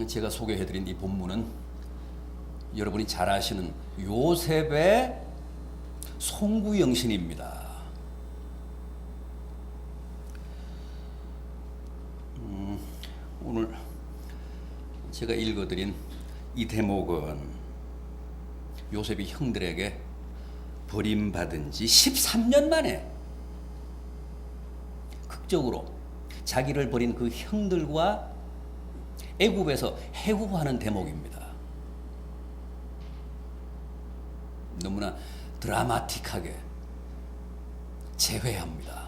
제가 소개해드린 이 본문은 여러분이 잘 아시는 요셉의 송구영신입니다. 오늘 제가 읽어드린 이 대목은 요셉이 형들에게 버림받은 지 13년 만에 극적으로 자기를 버린 그 형들과 애굽에서 해고하는 대목입니다. 너무나 드라마틱하게 재회합니다.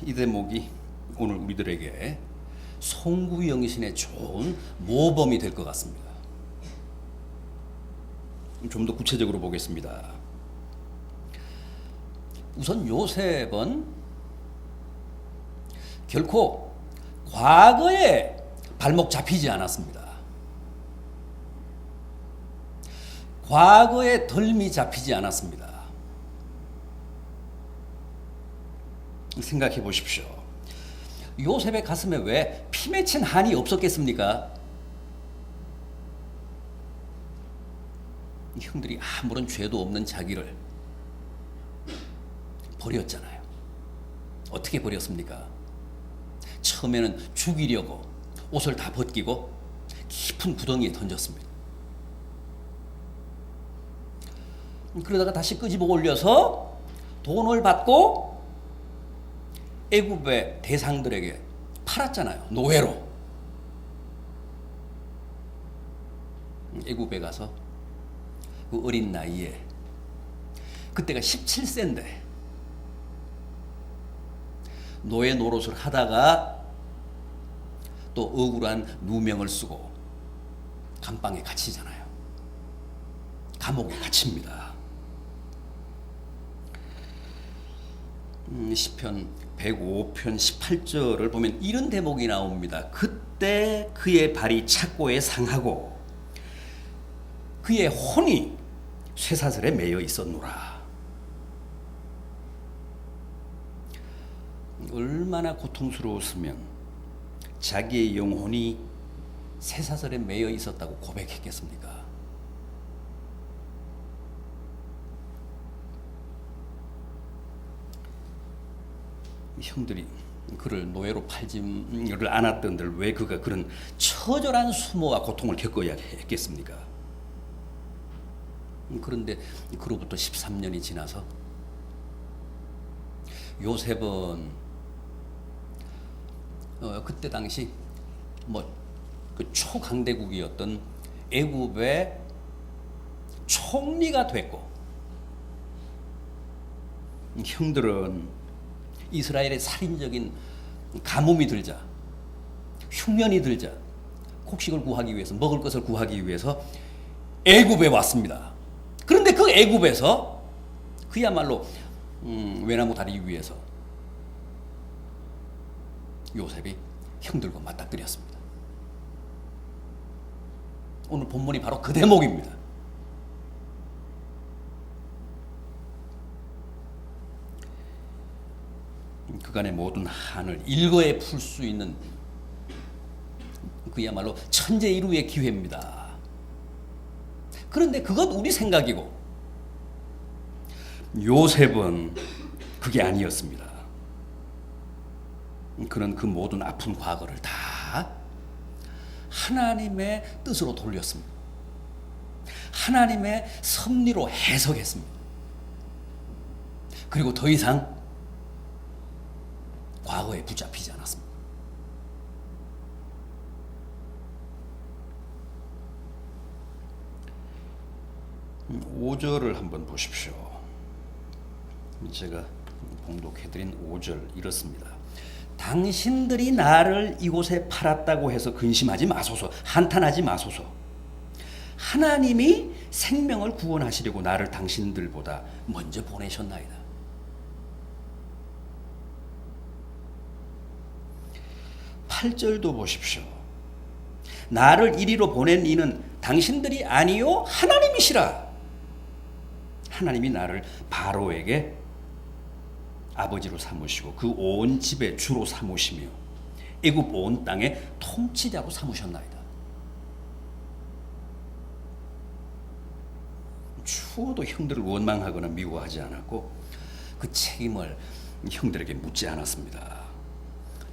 이 대목이 오늘 우리들에게 송구영신의 좋은 모범이 될 것 같습니다. 좀 더 구체적으로 보겠습니다. 우선 요셉은 결코 과거에 발목 잡히지 않았습니다. 과거에 덜미 잡히지 않았습니다. 생각해 보십시오. 요셉의 가슴에 왜 피 맺힌 한이 없었겠습니까? 형들이 아무런 죄도 없는 자기를 버렸잖아요. 어떻게 버렸습니까? 처음에는 죽이려고 옷을 다 벗기고 깊은 구덩이에 던졌습니다. 그러다가 다시 끄집어 올려서 돈을 받고 애굽의 대상들에게 팔았잖아요. 노예로. 애굽에 가서 그 어린 나이에 그때가 17세인데 노예 노릇을 하다가 또 억울한 누명을 쓰고 감방에 갇히잖아요. 감옥에 갇힙니다. 시편 105편 18절을 보면 이런 대목이 나옵니다. 그때 그의 발이 착고에 상하고 그의 혼이 쇠사슬에 매여 있었노라. 얼마나 고통스러웠으면 자기의 영혼이 쇠사슬에 매여 있었다고 고백했겠습니까? 형들이 그를 노예로 팔지를 않았던들 왜 그가 그런 처절한 수모와 고통을 겪어야 했겠습니까? 그런데 그로부터 13년이 지나서 요셉은 그때 당시 그 초강대국이었던 애굽의 총리가 됐고, 형들은 이스라엘의 살인적인 가뭄이 들자, 흉년이 들자 곡식을 구하기 위해서, 먹을 것을 구하기 위해서 애굽에 왔습니다. 그런데 그 애굽에서 그야말로 외나무 다리 위에서 요셉이 형들과 맞닥뜨렸습니다. 오늘 본문이 바로 그 대목입니다. 그간의 모든 한을 일거에 풀 수 있는 그야말로 천재일우의 기회입니다. 그런데 그건 우리 생각이고 요셉은 그게 아니었습니다. 그는 그 모든 아픈 과거를 다 하나님의 뜻으로 돌렸습니다. 하나님의 섭리로 해석했습니다. 그리고 더 이상 과거에 붙잡히지 않았습니다. 오절을 한번 보십시오. 제가 봉독해드린 5절 이렇습니다. 당신들이 나를 이곳에 팔았다고 해서 근심하지 마소서, 한탄하지 마소서. 하나님이 생명을 구원하시려고 나를 당신들보다 먼저 보내셨나이다. 8절도 보십시오. 나를 이리로 보낸 이는 당신들이 아니요 하나님이시라. 하나님이 나를 바로에게 아버지로 삼으시고 그 온 집의 주로 삼으시며 애굽 온 땅의 통치자로 삼으셨나이다. 추호도 형들을 원망하거나 미워하지 않았고 그 책임을 형들에게 묻지 않았습니다.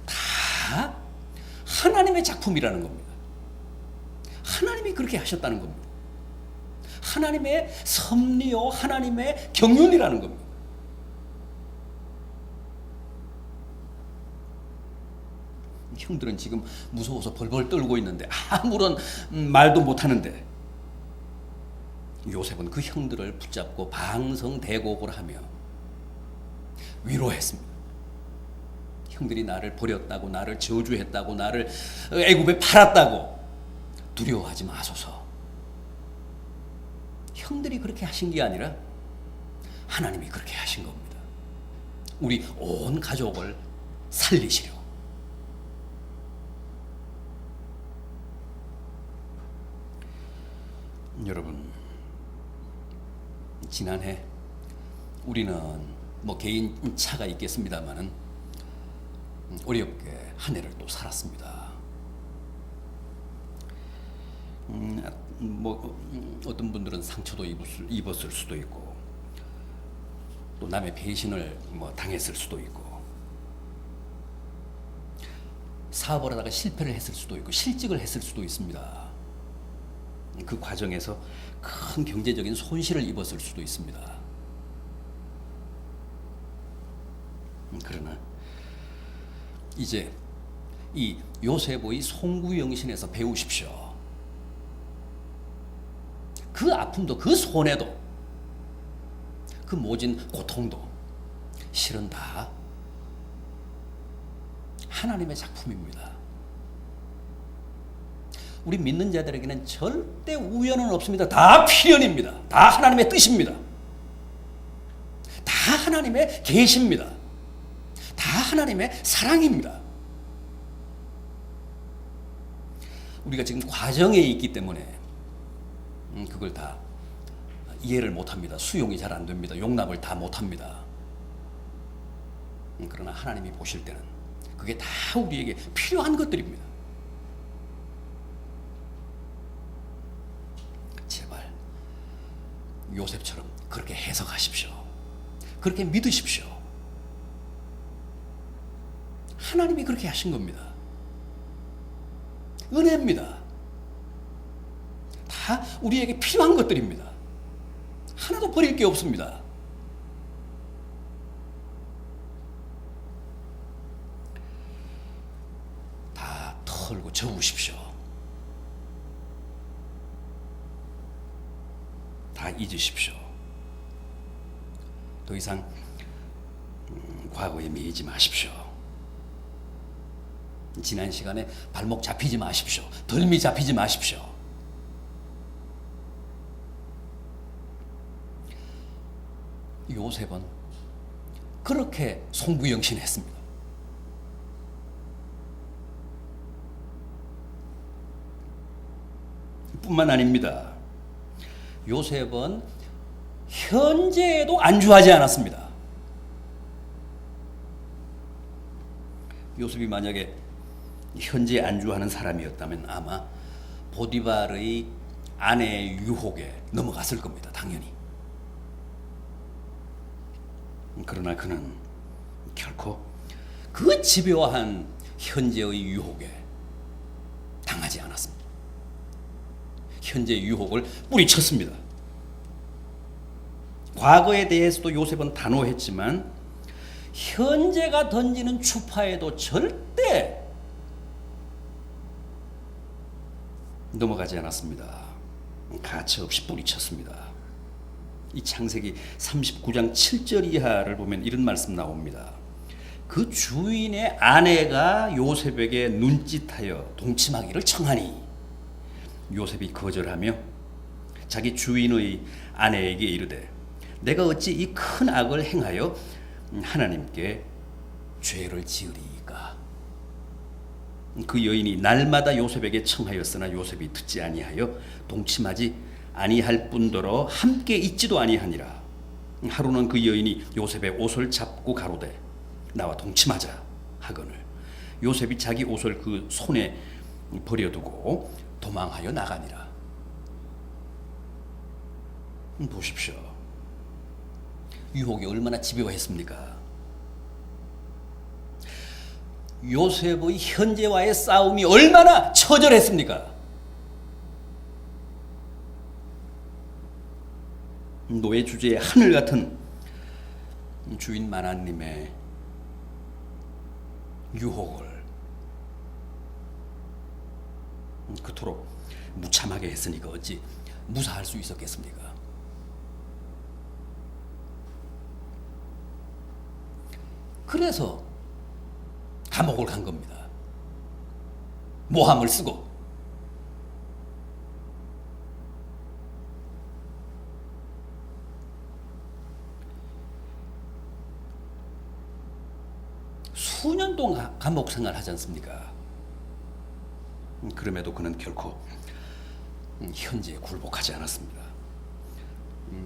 다 하나님의 작품이라는 겁니다. 하나님이 그렇게 하셨다는 겁니다. 하나님의 섭리요, 하나님의 경륜이라는 겁니다. 형들은 지금 무서워서 벌벌 떨고 있는데 아무런 말도 못하는데 요셉은 그 형들을 붙잡고 방성대곡을 하며 위로했습니다. 형들이 나를 버렸다고, 나를 저주했다고, 나를 애굽에 팔았다고 두려워하지 마소서. 형들이 그렇게 하신 게 아니라 하나님이 그렇게 하신 겁니다. 우리 온 가족을 살리시려. 여러분, 지난해 우리는 뭐 개인 차가 있겠습니다만은 어렵게 한 해를 또 살았습니다. 어떤 분들은 상처도 입었을 수도 있고 또 남의 배신을 당했을 수도 있고 사업을 하다가 실패를 했을 수도 있고 실직을 했을 수도 있습니다. 그 과정에서 큰 경제적인 손실을 입었을 수도 있습니다. 그러나 이제 이 요셉의 송구영신에서 배우십시오. 그 아픔도 그 손해도 그 모진 고통도 실은 다 하나님의 작품입니다. 우리 믿는 자들에게는 절대 우연은 없습니다. 다 필연입니다. 다 하나님의 뜻입니다. 다 하나님의 계시입니다. 다 하나님의 사랑입니다. 우리가 지금 과정에 있기 때문에 그걸 다 이해를 못합니다. 수용이 잘 안 됩니다. 용납을 다 못합니다. 그러나 하나님이 보실 때는 그게 다 우리에게 필요한 것들입니다. 제발 요셉처럼 그렇게 해석하십시오. 그렇게 믿으십시오. 하나님이 그렇게 하신 겁니다. 은혜입니다. 다 우리에게 필요한 것들입니다. 하나도 버릴 게 없습니다. 다 털고 접으십시오. 다 잊으십시오. 더 이상 과거에 매이지 마십시오. 지난 시간에 발목 잡히지 마십시오. 덜미 잡히지 마십시오. 요셉은 그렇게 송구영신했습니다. 뿐만 아닙니다. 요셉은 현재에도 안주하지 않았습니다. 요셉이 만약에 현재 안주하는 사람이었다면 아마 보디발의 아내의 유혹에 넘어갔을 겁니다. 당연히. 그러나 그는 결코 그 집요한 현재의 유혹에 당하지 않았습니다. 현재의 유혹을 뿌리쳤습니다. 과거에 대해서도 요셉은 단호했지만 현재가 던지는 추파에도 절대 넘어가지 않았습니다. 가차없이 뿌리쳤습니다. 이 창세기 39장 7절 이하를 보면 이런 말씀 나옵니다. 그 주인의 아내가 요셉에게 눈짓하여 동침하기를 청하니 요셉이 거절하며 자기 주인의 아내에게 이르되 내가 어찌 이 큰 악을 행하여 하나님께 죄를 지으리이까. 그 여인이 날마다 요셉에게 청하였으나 요셉이 듣지 아니하여 동침하지 아니할 뿐더러 함께 있지도 아니하니라. 하루는 그 여인이 요셉의 옷을 잡고 가로되 나와 동침하자 하거늘 요셉이 자기 옷을 그 손에 버려두고 도망하여 나가니라. 보십시오. 유혹이 얼마나 집요했습니까? 요셉의 현재와의 싸움이 얼마나 처절했습니까? 노예 주제의 하늘 같은 주인 만화님의 유혹을 그토록 무참하게 했으니까 어찌 무사할 수 있었겠습니까? 그래서 감옥을 간 겁니다. 모함을 쓰고. 수년 동안 감옥 생활 하지 않습니까? 그럼에도 그는 결코 현재에 굴복하지 않았습니다.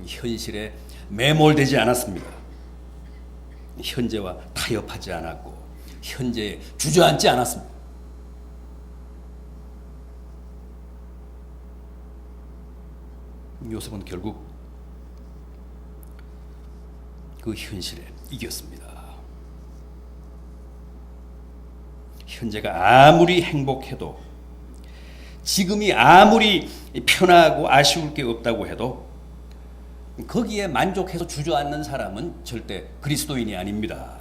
현실에 매몰되지 않았습니다. 현재와 타협하지 않았고 현재에 주저앉지 않았습니다. 요셉은 결국 그 현실에 이겼습니다. 현재가 아무리 행복해도, 지금이 아무리 편하고 아쉬울 게 없다고 해도 거기에 만족해서 주저앉는 사람은 절대 그리스도인이 아닙니다.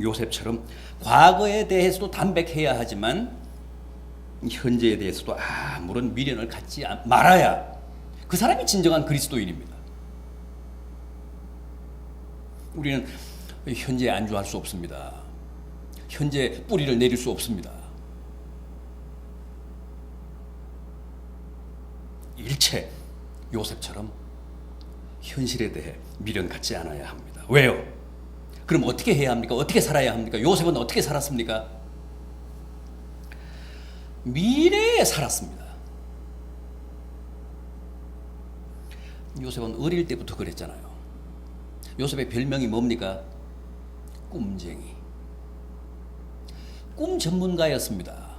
요셉처럼 과거에 대해서도 담백해야 하지만 현재에 대해서도 아무런 미련을 갖지 말아야 그 사람이 진정한 그리스도인입니다. 우리는 현재에 안주할 수 없습니다. 현재 뿌리를 내릴 수 없습니다. 일체 요셉처럼 현실에 대해 미련 갖지 않아야 합니다. 왜요? 그럼 어떻게 해야 합니까? 어떻게 살아야 합니까? 요셉은 어떻게 살았습니까? 미래에 살았습니다. 요셉은 어릴 때부터 그랬잖아요. 요셉의 별명이 뭡니까? 꿈쟁이. 꿈 전문가였습니다.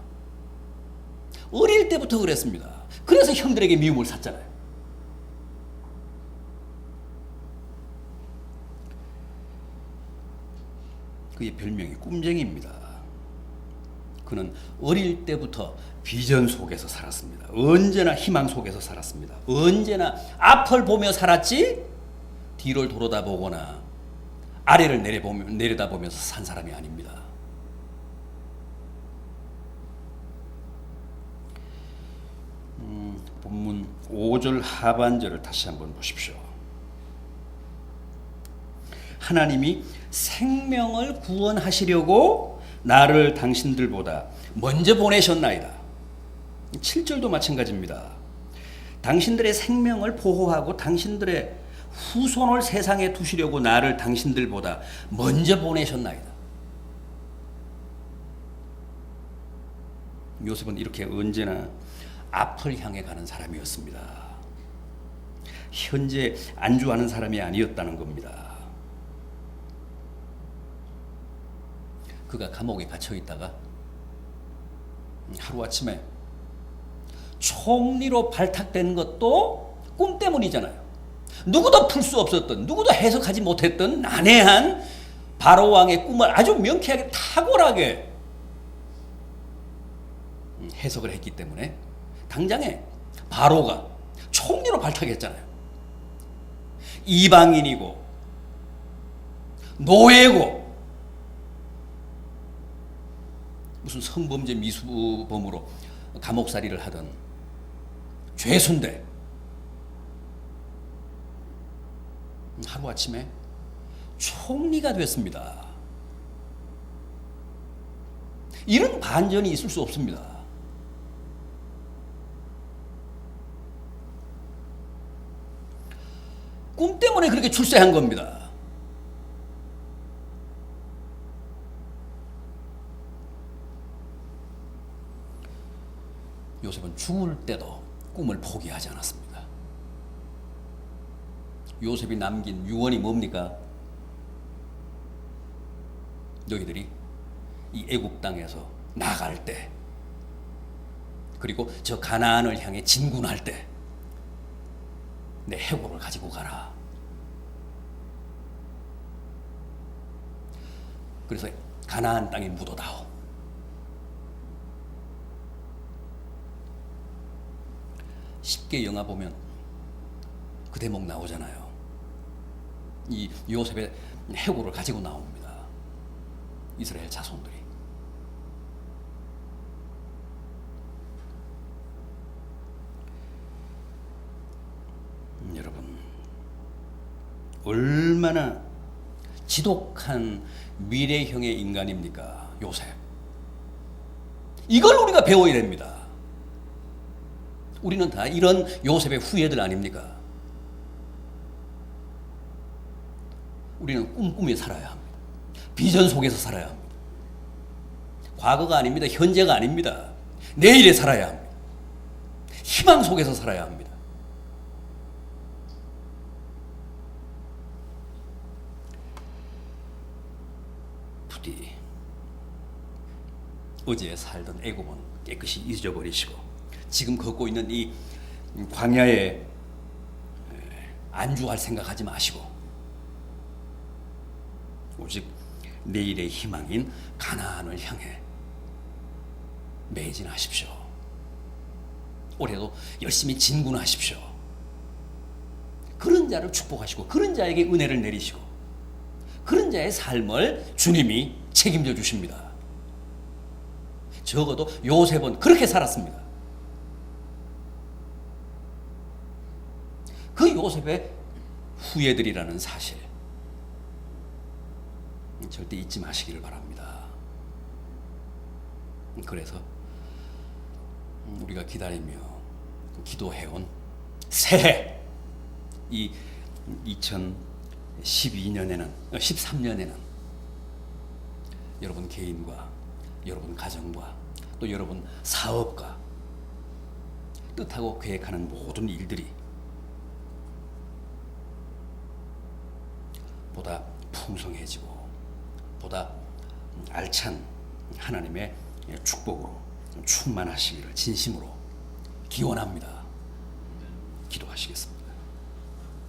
어릴 때부터 그랬습니다. 그래서 형들에게 미움을 샀잖아요. 그의 별명이 꿈쟁이입니다. 그는 어릴 때부터 비전 속에서 살았습니다. 언제나 희망 속에서 살았습니다. 언제나 앞을 보며 살았지 뒤를 돌아다보거나 아래를 내려다보면서 산 사람이 아닙니다. 본문 5절 하반절을 다시 한번 보십시오. 하나님이 생명을 구원하시려고 나를 당신들보다 먼저 보내셨나이다. 7절도 마찬가지입니다. 당신들의 생명을 보호하고 당신들의 후손을 세상에 두시려고 나를 당신들보다 먼저 보내셨나이다. 요셉은 이렇게 언제나 앞을 향해 가는 사람이었습니다. 현재 안주하는 사람이 아니었다는 겁니다. 그가 감옥에 갇혀 있다가 하루아침에 총리로 발탁된 것도 꿈 때문이잖아요. 누구도 풀 수 없었던, 누구도 해석하지 못했던 난해한 바로 왕의 꿈을 아주 명쾌하게 탁월하게 해석을 했기 때문에 당장에 바로가 총리로 발탁했잖아요. 이방인이고 노예고 무슨 성범죄 미수범으로 감옥살이를 하던 죄수인데 하루아침에 총리가 됐습니다. 이런 반전이 있을 수 없습니다. 꿈 때문에 그렇게 출세한 겁니다. 요셉은 죽을 때도 꿈을 포기하지 않았습니다. 요셉이 남긴 유언이 뭡니까? 너희들이 이 애굽 땅에서 나갈 때, 그리고 저 가나안을 향해 진군할 때 내 해골을 가지고 가라. 그래서 가나안 땅에 묻어다오. 쉽게 영화 보면 그 대목 나오잖아요. 이 요셉의 해골을 가지고 나옵니다. 이스라엘 자손들이. 여러분, 얼마나 지독한 미래형의 인간입니까, 요셉. 이걸 우리가 배워야 됩니다. 우리는 다 이런 요셉의 후예들 아닙니까? 우리는 꿈꾸며 살아야 합니다. 비전 속에서 살아야 합니다. 과거가 아닙니다. 현재가 아닙니다. 내일에 살아야 합니다. 희망 속에서 살아야 합니다. 부디 어제 살던 애굽은 깨끗이 잊어버리시고 지금 걷고 있는 이 광야에 안주할 생각하지 마시고 오직 내일의 희망인 가나안을 향해 매진하십시오. 올해도 열심히 진군하십시오. 그런 자를 축복하시고 그런 자에게 은혜를 내리시고 그런 자의 삶을 주님이 책임져 주십니다. 적어도 요셉은 그렇게 살았습니다. 그 요셉의 후예들이라는 사실 절대 잊지 마시기를 바랍니다. 그래서 우리가 기다리며 기도해온 새해, 이 2012년에는 13년에는 여러분 개인과 여러분 가정과 또 여러분 사업과 뜻하고 계획하는 모든 일들이 보다 풍성해지고 보다 알찬 하나님의 축복으로 충만하시기를 진심으로 기원합니다. 기도하시겠습니다.